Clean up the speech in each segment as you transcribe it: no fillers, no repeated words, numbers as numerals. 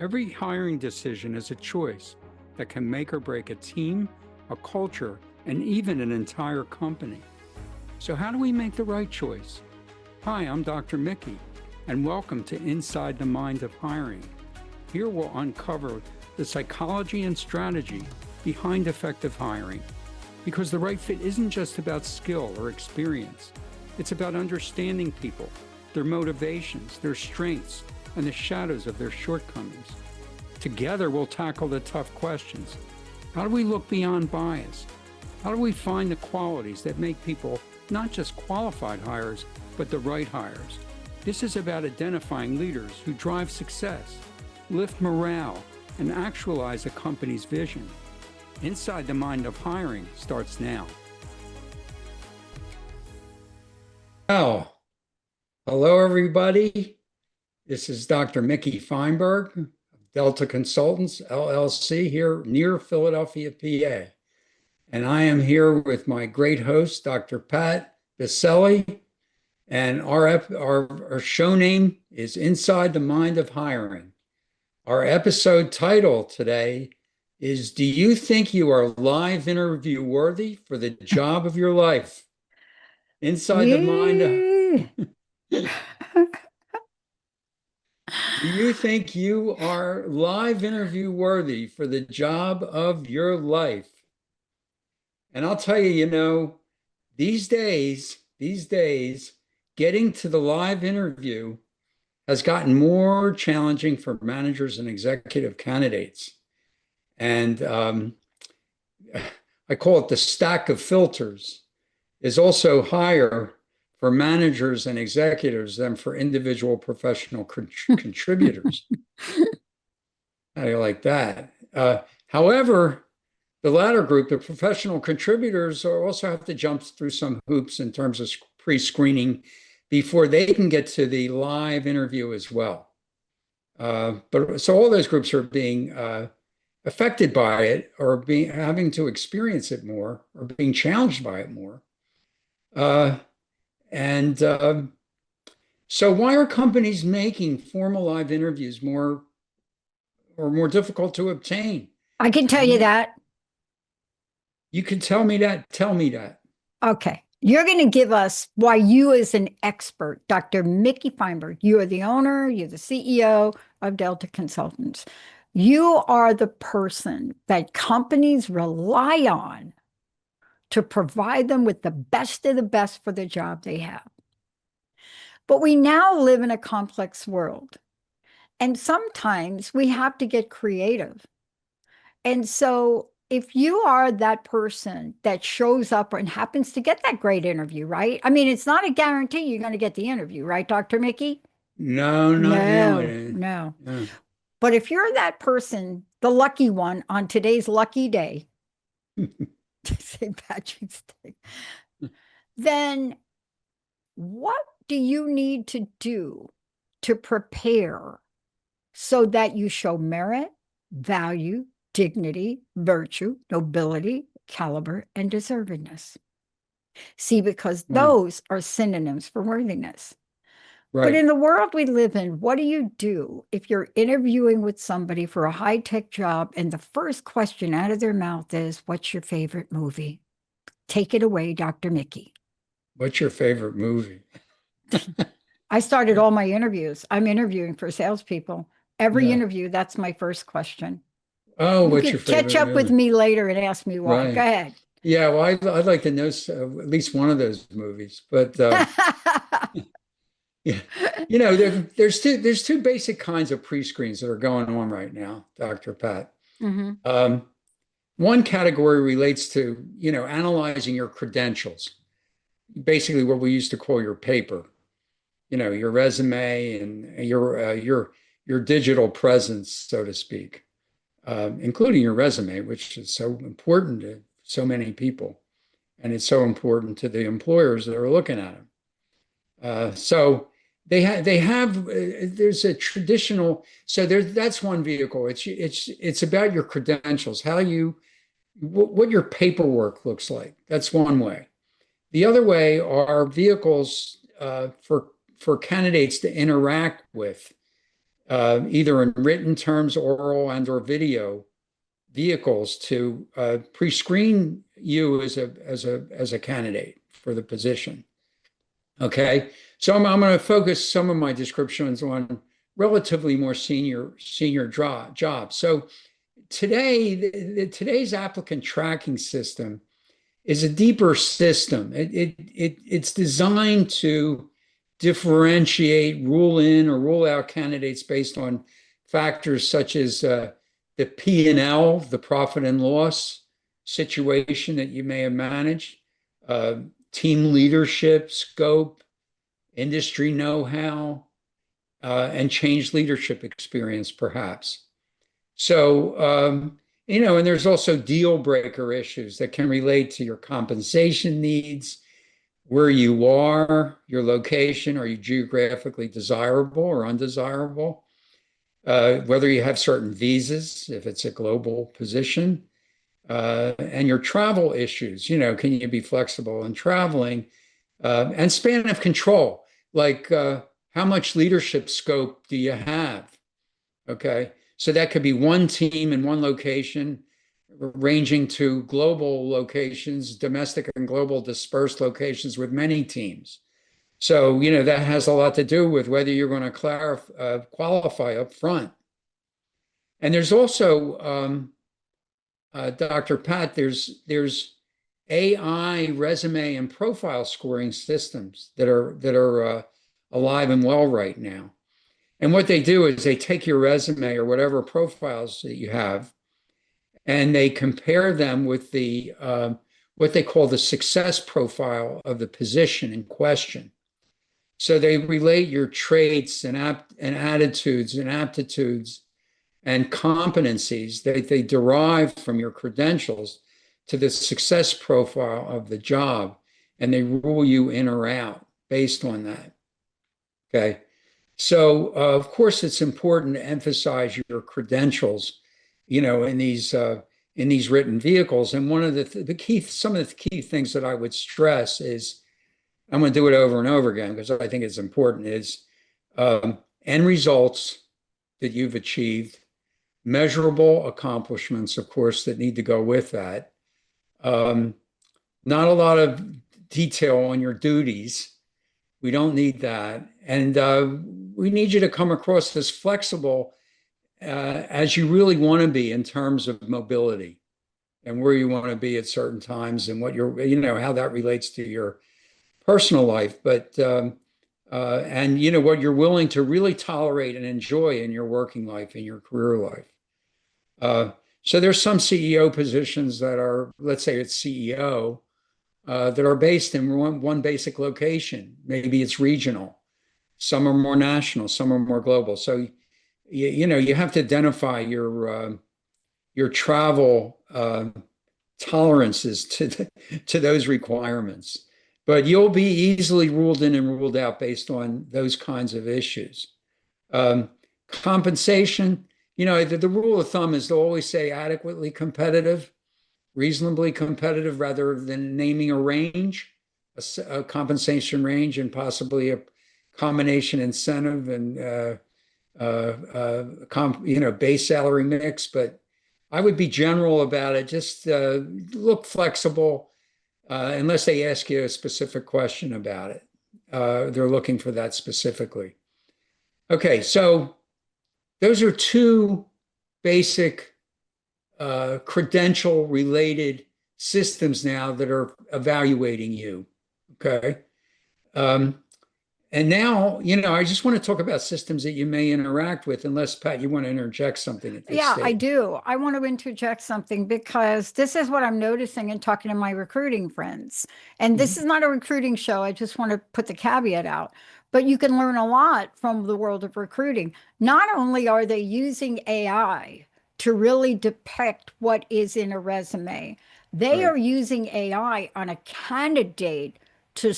Every hiring decision is a choice that can make or break a team, a culture, and even an entire company. So how do we make the right choice? Hi, I'm Dr. Mickey, and welcome to Inside the Mind of Hiring. Here we'll uncover the psychology and strategy behind effective hiring, because the right fit isn't just about skill or experience. It's about understanding people, their motivations, their strengths, and the shadows of their shortcomings. Together, we'll tackle the tough questions. How do we look beyond bias? How do we find the qualities that make people not just qualified hires, but the right hires? This is about identifying leaders who drive success, lift morale, and actualize a company's vision. Inside the Mind of Hiring starts now. Well, hello everybody. This is Dr. Mickey Fineberg of Delta Consultants, LLC, here near Philadelphia, PA. And I am here with my great host, Dr. Pat Baccili. And our show name is Inside the Mind of Hiring. Our episode title today is, Do you think you are live interview worthy for the job of your life? Inside the mind of... Do you think you are live interview worthy for the job of your life? And I'll tell you, these days, getting to the live interview has gotten more challenging for managers and executive candidates. And I call it the stack of filters is also higher for managers and executives than for individual professional contributors. How do you like that? However, the latter group, the professional contributors, also have to jump through some hoops in terms of pre-screening before they can get to the live interview as well. So all those groups are being affected by it, or having to experience it more, or being challenged by it more. So why are companies making formal live interviews more difficult to obtain? I can tell you that. You can tell me that. Tell me that. Okay. You're going to give us why you, as an expert, Dr. Mickey Fineberg, you are the owner, you're the CEO of Delta Consultants. You are the person that companies rely on to provide them with the best of the best for the job they have. But we now live in a complex world, and sometimes we have to get creative. And so if you are that person that shows up and happens to get that great interview, right? I mean, it's not a guarantee you're going to get the interview, right, Dr. Mickey? No, not nowadays. No. But if you're that person, the lucky one on today's lucky day, St. Patrick's Day, then what do you need to do to prepare so that you show merit, value, dignity, virtue, nobility, caliber, and deservedness? See, because those are synonyms for worthiness. Right. But in the world we live in, what do you do if you're interviewing with somebody for a high-tech job and the first question out of their mouth is, what's your favorite movie? Take it away, Dr. Mickey. What's your favorite movie? I started all my interviews. I'm interviewing for salespeople. Every interview, that's my first question. Oh, what's your favorite movie? Catch up with me later and ask me why. Right. Go ahead. Yeah, well, I'd like to know at least one of those movies, but yeah, there's two basic kinds of pre-screens that are going on right now, Dr. Pat. Mm-hmm. One category relates to analyzing your credentials, basically what we used to call your paper, your resume and your digital presence, so to speak, including your resume, which is so important to so many people, and it's so important to the employers that are looking at them. So there's a traditional, that's one vehicle. It's about your credentials, what your paperwork looks like. That's one way. The other way are vehicles for candidates to interact with either in written terms, oral and or video vehicles to pre-screen you as a candidate for the position. Okay, so I'm going to focus some of my descriptions on relatively more senior jobs. So today's applicant tracking system is a deeper system. It's designed to differentiate, rule in or rule out candidates based on factors such as the P&L, the profit and loss situation that you may have managed, uh, team leadership, scope, industry know-how, and change leadership experience, perhaps. So, and there's also deal breaker issues that can relate to your compensation needs, where you are, your location, are you geographically desirable or undesirable, whether you have certain visas, if it's a global position, and your travel issues. Can you be flexible in traveling, and span of control, like how much leadership scope do you have? Okay. So that could be one team in one location, ranging to global locations, domestic and global dispersed locations with many teams. So, that has a lot to do with whether you're going to qualify up front. And there's also, Dr. Pat, there's AI resume and profile scoring systems that are alive and well right now. And what they do is they take your resume or whatever profiles that you have, and they compare them with the what they call the success profile of the position in question. So they relate your traits and attitudes and aptitudes and competencies that they derive from your credentials to the success profile of the job, and they rule you in or out based on that. Okay. So, of course, it's important to emphasize your credentials, in these written vehicles. And one of some of the key things that I would stress is, I'm going to do it over and over again because I think it's important, is end results that you've achieved, measurable accomplishments, of course, that need to go with that. Not a lot of detail on your duties. We don't need that. And we need you to come across as flexible as you really want to be in terms of mobility and where you want to be at certain times and what how that relates to your personal life. But, and what you're willing to really tolerate and enjoy in your working life, in your career life. So there's some CEO positions that are, let's say it's CEO, that are based in one basic location. Maybe it's regional. Some are more national, some are more global. So, you have to identify your travel tolerances to those requirements. But you'll be easily ruled in and ruled out based on those kinds of issues. Compensation, the rule of thumb is to always say adequately competitive, reasonably competitive, rather than naming a range, a compensation range, and possibly a combination incentive and base salary mix. But I would be general about it. Just look flexible, unless they ask you a specific question about it. They're looking for that specifically. Okay, so those are two basic credential related systems now that are evaluating you. Okay. And now, I just want to talk about systems that you may interact with, unless, Pat, you want to interject something at this Yeah, stage. I do. I want to interject something because this is what I'm noticing and talking to my recruiting friends. And this is not a recruiting show. I just want to put the caveat out. But you can learn a lot from the world of recruiting. Not only are they using AI to really depict what is in a resume, they Right. are using AI on a candidate to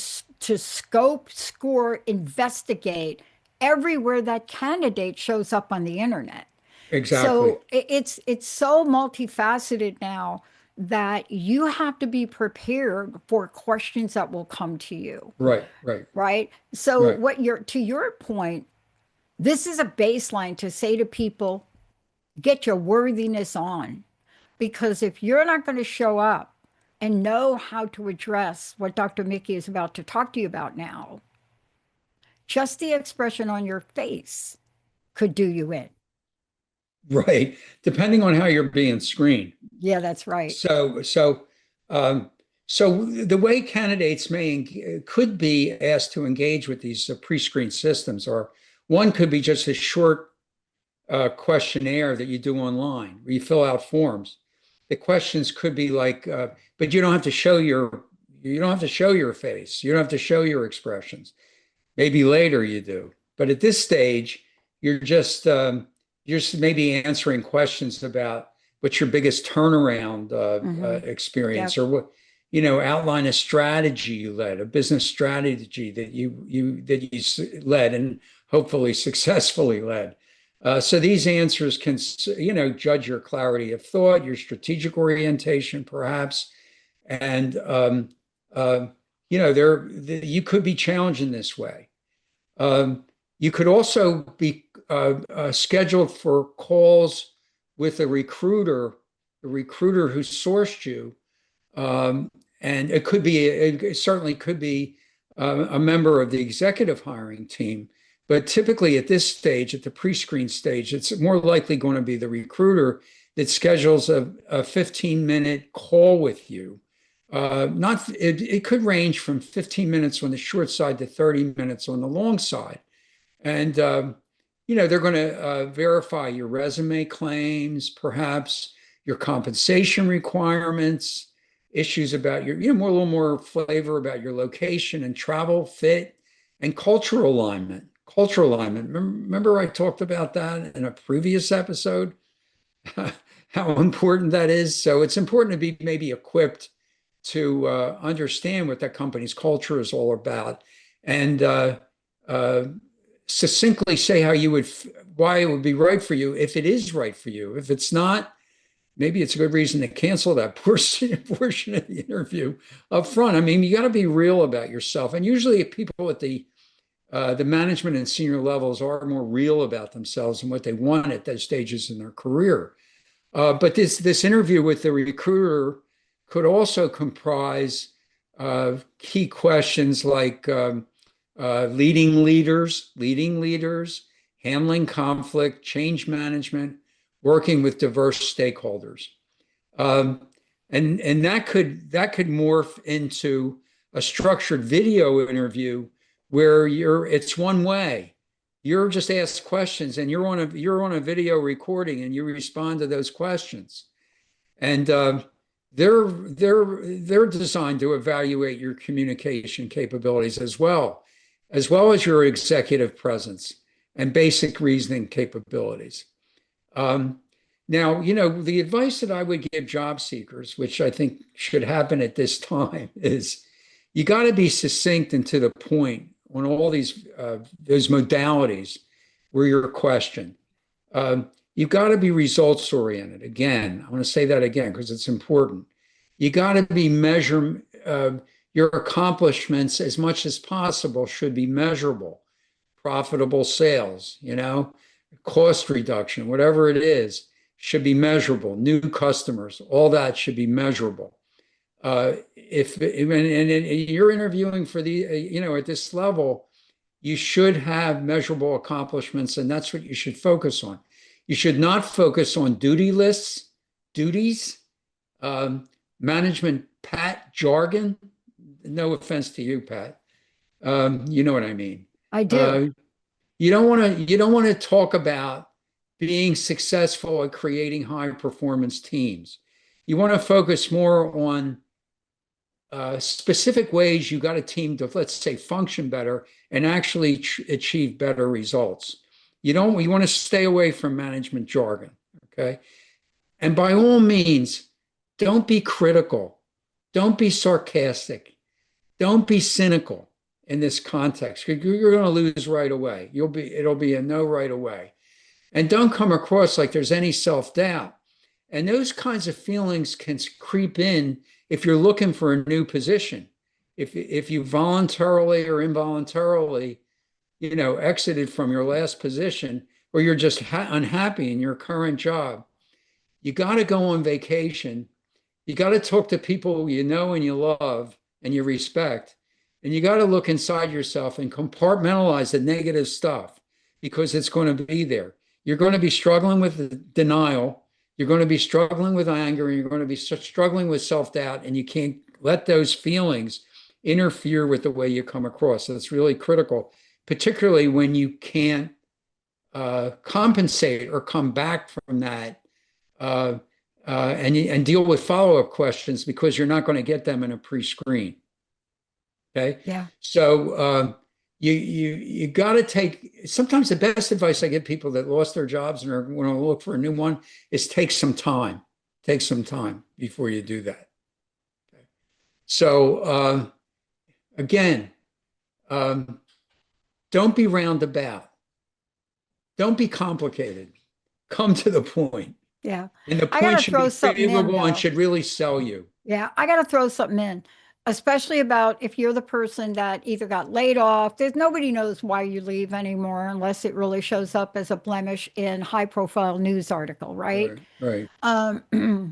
scope, score, investigate everywhere that candidate shows up on the internet. Exactly. So it's so multifaceted now that you have to be prepared for questions that will come to you, Right. Right. right? So Right. what you're to your point, This is a baseline to say to people, get your worthiness on. Because if you're not going to show up and know how to address what Dr. Mickey is about to talk to you about now, just the expression on your face could do you in. Right. Depending on how you're being screened. Yeah, that's right. Um, so the way candidates could be asked to engage with these pre-screened systems, or one could be just a short questionnaire that you do online where you fill out forms. The questions could be like, but you don't have to show your face. You don't have to show your expressions. Maybe later you do, but at this stage, you're just maybe answering questions about what's your biggest turnaround experience, Yep. or what, outline a strategy you led, a business strategy that you led and hopefully successfully led. So these answers can, judge your clarity of thought, your strategic orientation, perhaps, and you could be challenged in this way. You could also be scheduled for calls with the recruiter who sourced you, and it certainly could be a member of the executive hiring team. But typically at this stage, at the pre-screen stage, it's more likely going to be the recruiter that schedules a 15-minute call with you. It could range from 15 minutes on the short side to 30 minutes on the long side. And, they're going to verify your resume claims, perhaps your compensation requirements, issues about a little more flavor about your location and travel fit, and cultural alignment. Cultural alignment. Remember I talked about that in a previous episode, how important that is. So it's important to be maybe equipped to understand what that company's culture is all about, and succinctly say why it would be right for you if it is right for you. If it's not, maybe it's a good reason to cancel that portion of the interview up front. I mean, you got to be real about yourself, and usually people at the management and senior levels are more real about themselves and what they want at those stages in their career. But this interview with the recruiter could also comprise key questions like leading leaders, handling conflict, change management, working with diverse stakeholders, and that could morph into a structured video interview where it's one way. You're just asked questions, and you're on a video recording, and you respond to those questions, and they're designed to evaluate your communication capabilities as well as your executive presence and basic reasoning capabilities. Now, the advice that I would give job seekers, which I think should happen at this time, is you got to be succinct and to the point on all those modalities where you're questioned. You've got to be results oriented. Again, I want to say that again because it's important. You got to be your accomplishments as much as possible should be measurable. Profitable sales, cost reduction, whatever it is, should be measurable. New customers, all that should be measurable. If you're interviewing for at this level, you should have measurable accomplishments, and that's what you should focus on. You should not focus on duties, management pat jargon. No offense to you, Pat. You know what I mean. I do. You don't want to talk about being successful at creating high performance teams. You want to focus more on specific ways you got a team to, let's say, function better and actually achieve better results. You want to stay away from management jargon, okay? And by all means, don't be critical. Don't be sarcastic. Don't be cynical in this context. You're going to lose right away. It'll be a no right away. And don't come across like there's any self-doubt. And those kinds of feelings can creep in if you're looking for a new position. If you voluntarily or involuntarily exited from your last position, or you're just unhappy in your current job, you got to go on vacation. You got to talk to people you know and you love and you respect. And you got to look inside yourself and compartmentalize the negative stuff because it's going to be there. You're going to be struggling with denial. You're going to be struggling with anger. And you're going to be struggling with self-doubt. And you can't let those feelings interfere with the way you come across. So it's really critical, particularly when you can't compensate or come back from that uh, and deal with follow-up questions because you're not going to get them in a pre-screen. Okay. Yeah. So you got to take, sometimes the best advice I give people that lost their jobs and are going to look for a new one is take some time. Take some time before you do that. Okay. So again, don't be roundabout. Don't be complicated. Come to the point. Yeah. And the I got point to should throw be something in, favorable and though. should really sell you. Yeah, I got to throw something in, especially about if you're the person that either got laid off. There's nobody knows why you leave anymore unless it really shows up as a blemish in high profile news article, right? Right, right.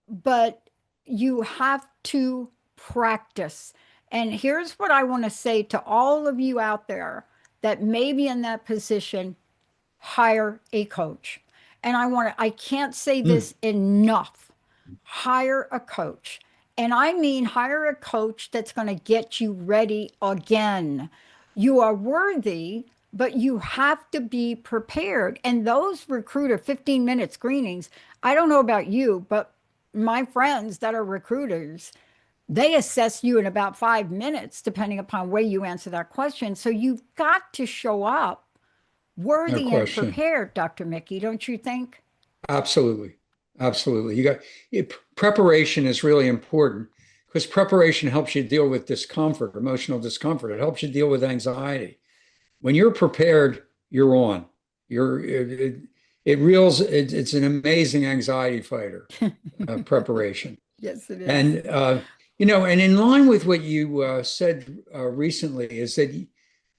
But you have to practice. And here's what I want to say to all of you out there that may be in that position: hire a coach. And I can't say Mm, this enough. Hire a coach. And I mean, hire a coach that's going to get you ready again. You are worthy, but you have to be prepared. And those recruiter 15-minute screenings, I don't know about you, but my friends that are recruiters, they assess you in about 5 minutes, depending upon where you answer that question. So you've got to show up no worthy and question. prepared, Dr. Mickey, don't you think? Absolutely. Absolutely. Preparation is really important because preparation helps you deal with discomfort, emotional discomfort. It helps you deal with anxiety. When you're prepared, you're on. It's an amazing anxiety fighter, preparation. Yes, it is. And and in line with what you said recently is that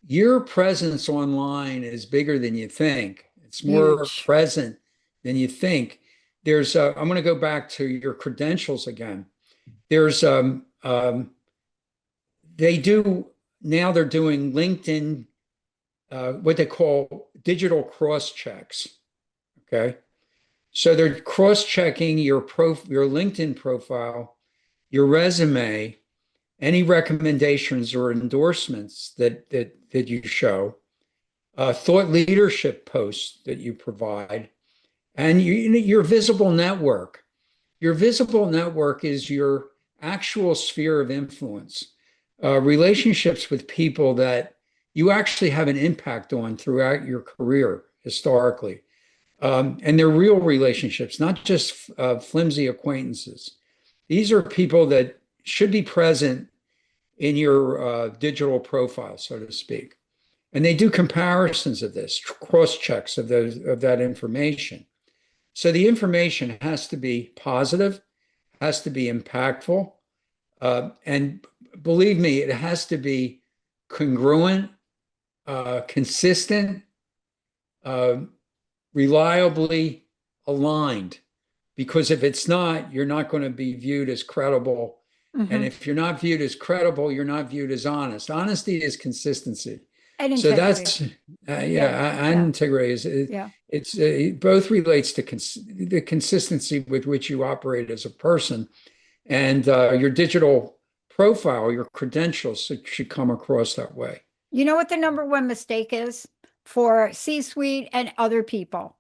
your presence online is bigger than you think. It's more Huge. present than you think. I'm going to go back to your credentials again. There's they do now they're doing LinkedIn, what they call digital cross checks. Okay. So they're cross checking your LinkedIn profile, your resume, any recommendations or endorsements that you show, thought leadership posts that you provide, and your visible network. Your visible network is your actual sphere of influence, relationships with people that you actually have an impact on throughout your career historically. And they're real relationships, not just flimsy acquaintances. These are people that should be present in your digital profile, so to speak. And they do comparisons of this, cross checks of that information. So the information has to be positive, has to be impactful, and believe me, it has to be congruent, consistent, uh, reliably aligned. Because if it's not, you're not going to be viewed as credible. And Hmm. if you're not viewed as credible, you're not viewed as honest. Honesty is consistency. And So integrity. that's Yeah. yeah, and Yeah. integrity Yeah. it both relates to the consistency with which you operate as a person, and your digital profile, your credentials should come across that way. You know what the number one mistake is for C-suite and other people?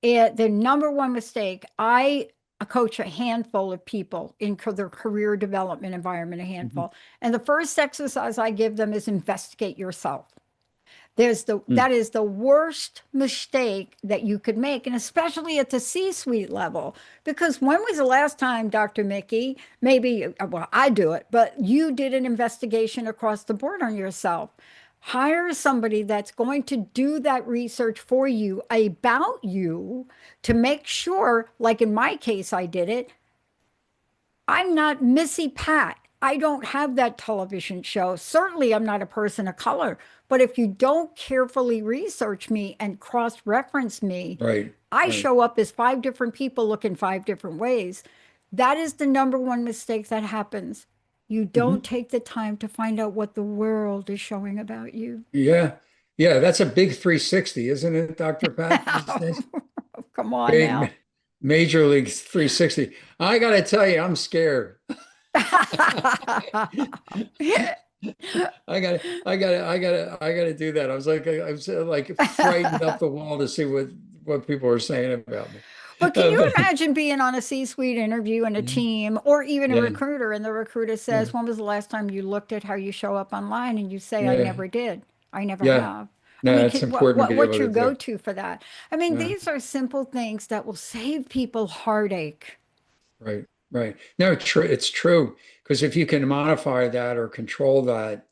The number one mistake, I coach a handful of people in their career development environment, a Mhm. handful. And the first exercise I give them is investigate yourself. That is the worst mistake that you could make, and especially at the C-suite level. Because when was the last time, Dr. Mickey, maybe, well, I do it, but you did an investigation across the board on yourself? Hire somebody that's going to do that research for you about you to make sure, like in my case, I did it. I'm not Missy Pat. I don't have that television show. Certainly, I'm not a person of color. But if you don't carefully research me and cross-reference me, Right, I right. show up as five different people look in five different ways. That is the number one mistake that happens. You don't Hmm. take the time to find out what the world is showing about you. Yeah. Yeah, that's a big 360, isn't it, Dr. Pat, these days? Come on Big now. Major League 360. I got to tell you, I'm scared. I got to do that. I was like frightened up the wall to see what people are saying about me. But can you But imagine being on a C-suite interview and a yeah, team, or even a yeah, recruiter, and the recruiter yeah, says, "When was the last time you looked at how you show up online?" And you say, "I yeah, never did. I never yeah. have." I No, mean, it's important to be what's able your to do. go-to for that? I mean, Yeah. these are simple things that will save people heartache. Right, right. No, it's true. Because if you can modify that or control that,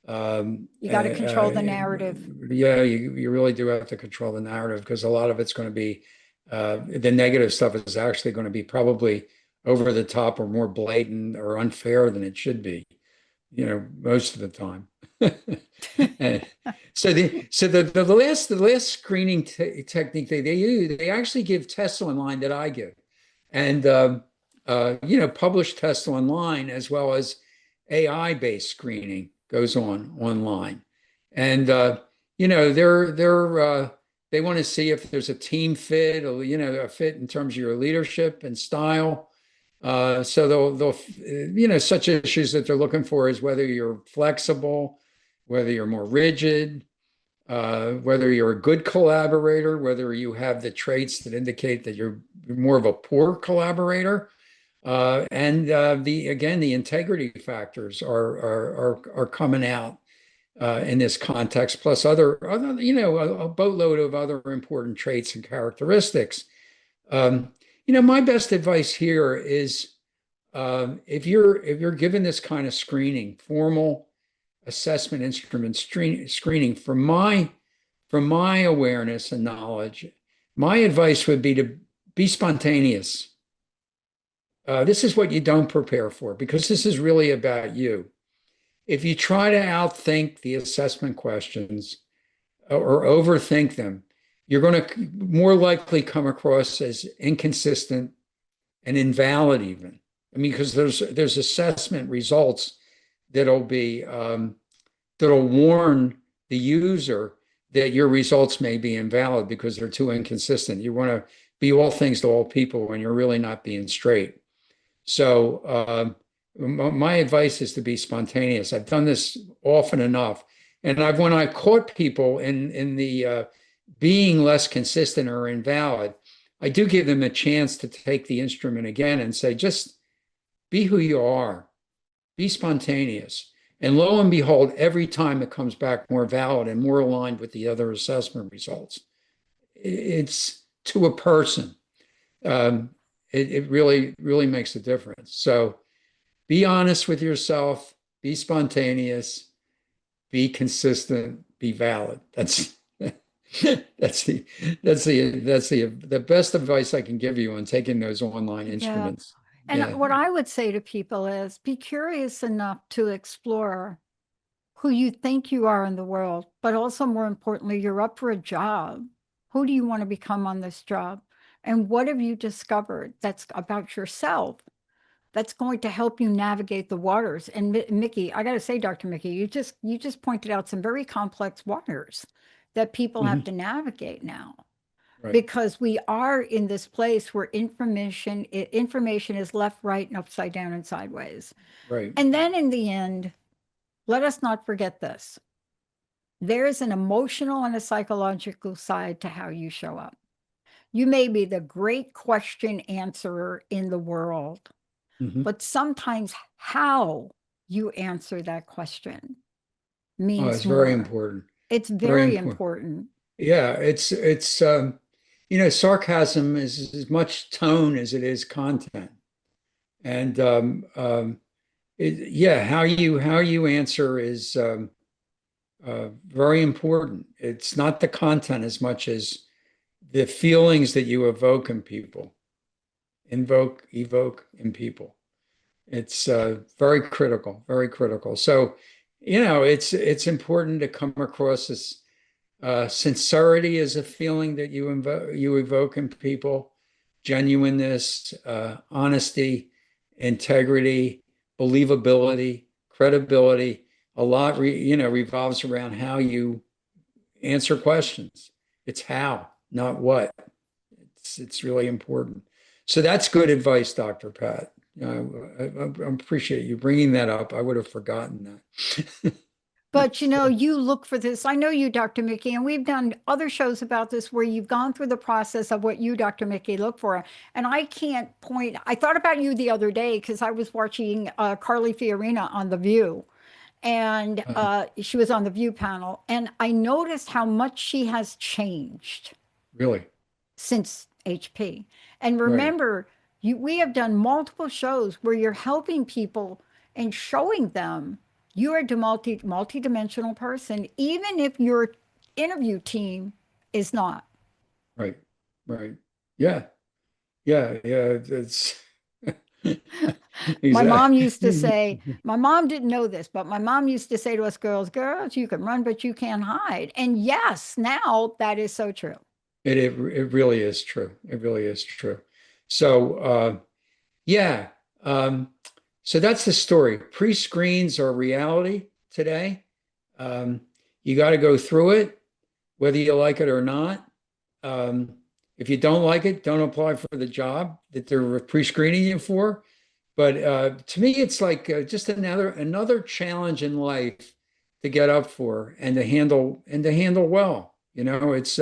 You got to control the narrative. yeah, you really do have to control the narrative because a lot of it's going to be the negative stuff is actually going to be probably over the top or more blatant or unfair than it should be, most of the time. And the last screening te technique they use, they actually give tests online that I give and publish tests online as well as AI-based screening goes on online, and they want to see if there's a team fit, or a fit in terms of your leadership and style. So they'll such issues that they're looking for is whether you're flexible, whether you're more rigid, whether you're a good collaborator, whether you have the traits that indicate that you're more of a poor collaborator, and the integrity factors are coming out in this context, plus other a boatload of other important traits and characteristics. My best advice here is if you're given this kind of screening, formal assessment instrument screening, from my awareness and knowledge, my advice would be to be spontaneous. This is what you don't prepare for because this is really about you. If you try to outthink the assessment questions or overthink them, you're going to more likely come across as inconsistent and invalid even. I mean, because there's assessment results that'll be that'll warn the user that your results may be invalid because they're too inconsistent. You want to be all things to all people when you're really not being straight. So my advice is to be spontaneous. I've done this often enough, and when I caught people in the being less consistent or invalid, I do give them a chance to take the instrument again and say, just be who you are, be spontaneous. And lo and behold, every time it comes back more valid and more aligned with the other assessment results. It's to a person. Um, it really, really makes a difference. So be honest with yourself, be spontaneous, be consistent, be valid. That's the best advice I can give you on taking those online Yeah. instruments. And Yeah. what I would say to people is be curious enough to explore who you think you are in the world, but also more importantly, you're up for a job. Who do you want to become on this job? And what have you discovered that's about yourself that's going to help you navigate the waters? And Mickey, I got to say, Dr. Mickey, you just pointed out some very complex waters that people have Mhm. to navigate now Right. because we are in this place where information is left, right, and upside down and sideways. Right. And then in the end, let us not forget this. There is an emotional and a psychological side to how you show up. You may be the great question answerer in the world, Mhm. but sometimes how you answer that question Oh, means it's very more. important. It's Very very important. important. Yeah, sarcasm is as much tone as it is content. And yeah, how you answer is very important. It's not the content as much as the feelings that you evoke in people, evoke in people. It's very critical, very critical. So, it's important to come across as sincerity is a feeling that you evoke in people, genuineness, honesty, integrity, believability, credibility. A lot, revolves around how you answer questions. It's how, not what. It's really important. So that's good advice, Dr. Pat. I appreciate you bringing that up. I would have forgotten that. But you look for this. I know you, Dr. Mickey, and we've done other shows about this where you've gone through the process of what you, Dr. Mickey, look for. And I can't point. I thought about you the other day because I was watching Carly Fiorina on The View, and she was on the View panel, and I noticed how much she has changed Really? since HP. And Right. remember, we have done multiple shows where you're helping people and showing them you are a multi-dimensional person, even if your interview team is not. Right. Right. Yeah. Yeah. Yeah. It's My mom used to exactly. say, my mom didn't know this, but my mom used to say to us girls, you can run, but you can't hide. And yes, now that is so true. It really is true. It really is true. So yeah. So that's the story. Pre-screens are reality today. You got to go through it, whether you like it or not. If you don't like it, don't apply for the job that they're pre-screening you for. But to me, it's like just another challenge in life to get up for and to handle well. It's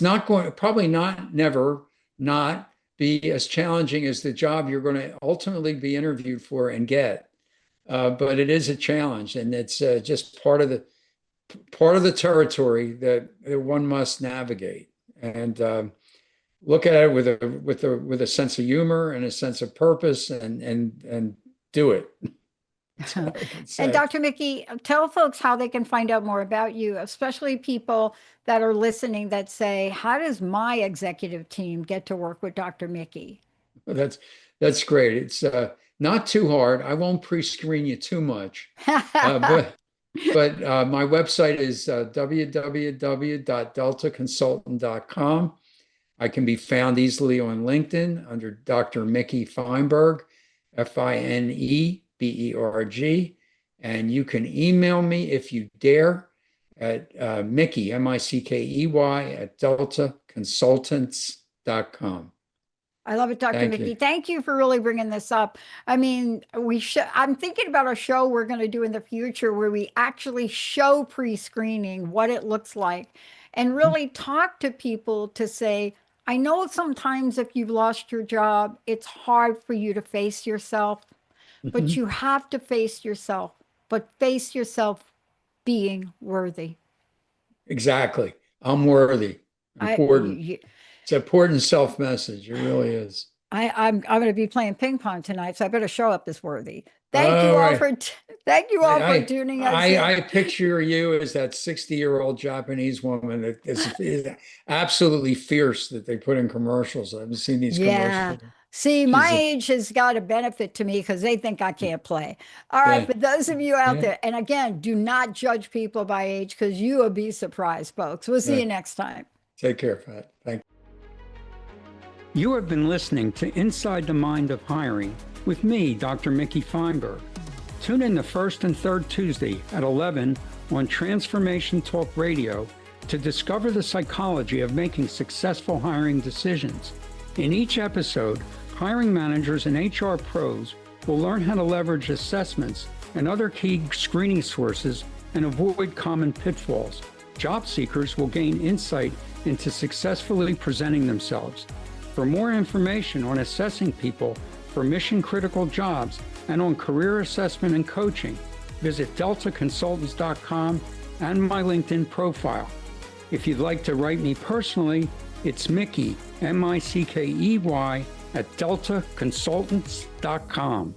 not going probably not never not be as challenging as the job you're going to ultimately be interviewed for and get. But it is a challenge, and it's just part of the territory that one must navigate and look at it with a sense of humor and a sense of purpose and do it. That's all I can And say. Dr. Mickey, tell folks how they can find out more about you, especially people that are listening that say, how does my executive team get to work with Dr. Mickey? That's that's great. It's not too hard. I won't pre-screen you too much, but my website is www.deltaconsultant.com. I can be found easily on LinkedIn under Dr. Mickey Fineberg, Fineberg. And you can email me if you dare at Mickey, Mickey, at deltaconsultants.com. I love it, Dr. Thank Mickey. you. Thank you for really bringing this up. I mean, I'm thinking about a show we're going to do in the future where we actually show pre-screening what it looks like and really talk to people to say, I know sometimes if you've lost your job, it's hard for you to face yourself, but you have to face yourself, but face yourself being worthy. Exactly. I'm worthy. I, Important. It's an important self-message. It really is. I'm going to be playing ping pong tonight, so I better show up as worthy. Thank you All all right. for thank you all for I tuning us I in. I picture you as that 60-year-old Japanese woman that is absolutely fierce that they put in commercials. I haven't seen these Yeah. commercials. See, my She's a age has got a benefit to me because they think I can't play. All right, yeah, for those of you out yeah, there, and again, do not judge people by age because you will be surprised, folks. We'll see yeah. you next time. Take care, Pat. Thank you. You have been listening to Inside the Mind of Hiring with me, Dr. Mickey Feinberg. Tune in the first and third Tuesday at 11 on Transformation Talk Radio to discover the psychology of making successful hiring decisions. In each episode, hiring managers and HR pros will learn how to leverage assessments and other key screening sources and avoid common pitfalls. Job seekers will gain insight into successfully presenting themselves. For more information on assessing people for mission-critical jobs and on career assessment and coaching, visit deltaconsultants.com and my LinkedIn profile. If you'd like to write me personally, it's Mickey, Mickey, at deltaconsultants.com.